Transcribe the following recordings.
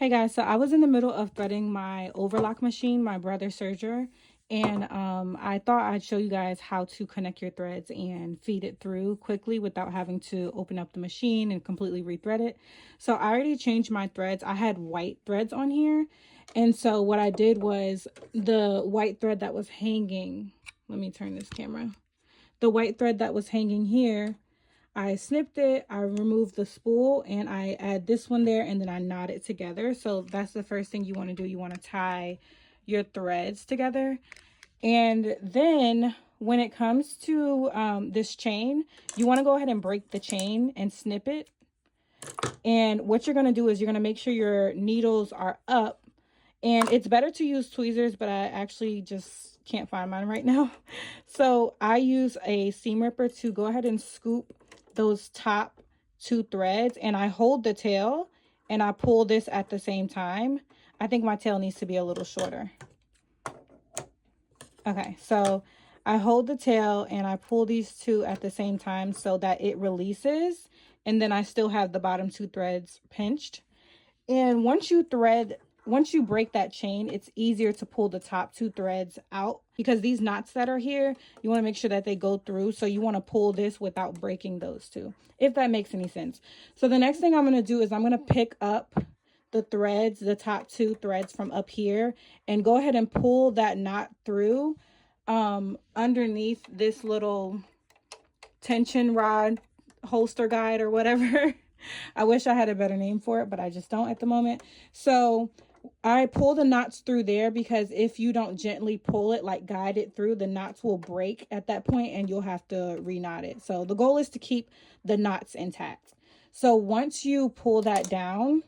Hey guys, so I was in the middle of threading my overlock machine, my brother Serger, and I thought I'd show you guys how to connect your threads and feed it through quickly without having to open up the machine and completely rethread it. So I already changed my threads. I had white threads on here, and so what I did was the white thread that was hanging, let me turn this camera. The white thread that was hanging here, I snipped it, I removed the spool, and I add this one there, and then I knot it together. So that's the first thing you want to do. You want to tie your threads together. And then when it comes to this chain, you want to go ahead and break the chain and snip it. And what you're going to do is you're going to make sure your needles are up. And it's better to use tweezers, but I actually just can't find mine right now. So I use a seam ripper to go ahead and scoop those top two threads, and I hold the tail and I pull this at the same time. I think my tail needs to be a little shorter. Okay, so I hold the tail and I pull these two at the same time so that it releases, and then I still have the bottom two threads pinched. And once you break that chain, it's easier to pull the top two threads out, because these knots that are here, you want to make sure that they go through. So you want to pull this without breaking those two, if that makes any sense. So the next thing I'm going to do is I'm going to pick up the threads, the top two threads from up here, and go ahead and pull that knot through underneath this little tension rod holster guide or whatever. I wish I had a better name for it, but I just don't at the moment. So I pull the knots through there, because if you don't gently pull it, like guide it through, the knots will break at that point and you'll have to re-knot it. So the goal is to keep the knots intact. So once you pull that down,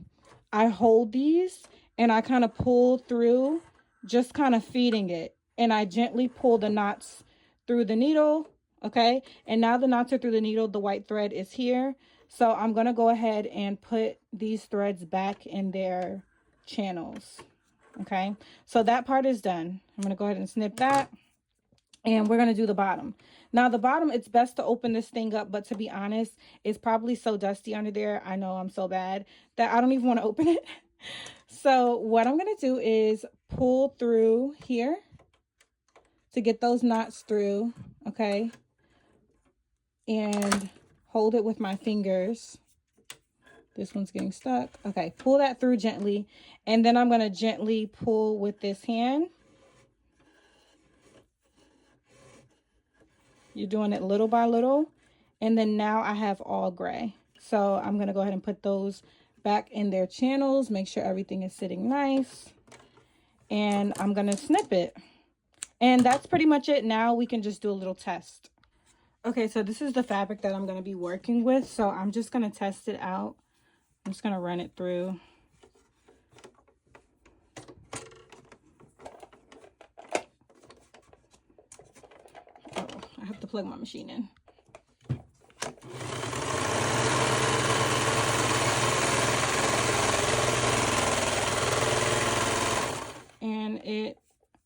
I hold these and I kind of pull through, just kind of feeding it. And I gently pull the knots through the needle. Okay. And now the knots are through the needle. The white thread is here. So I'm going to go ahead and put these threads back in their channels. Okay, so that part is done. I'm going to go ahead and snip that, and we're going to do the bottom. Now the bottom, it's best to open this thing up, but to be honest, it's probably so dusty under there, I know I'm so bad, that I don't even want to open it. So what I'm going to do is pull through here to get those knots through. Okay, and hold it with my fingers. This one's getting stuck. Okay, pull that through gently. And then I'm going to gently pull with this hand. You're doing it little by little. And then now I have all gray. So I'm going to go ahead and put those back in their channels. Make sure everything is sitting nice. And I'm going to snip it. And that's pretty much it. Now we can just do a little test. Okay, so this is the fabric that I'm going to be working with. So I'm just going to test it out. I'm just going to run it through. Oh, I have to plug my machine in. And it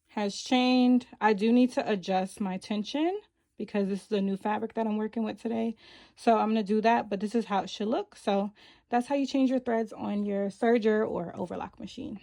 has chained. I do need to adjust my tension, because this is a new fabric that I'm working with today. So I'm going to do that, but this is how it should look. So that's how you change your threads on your Serger or overlock machine.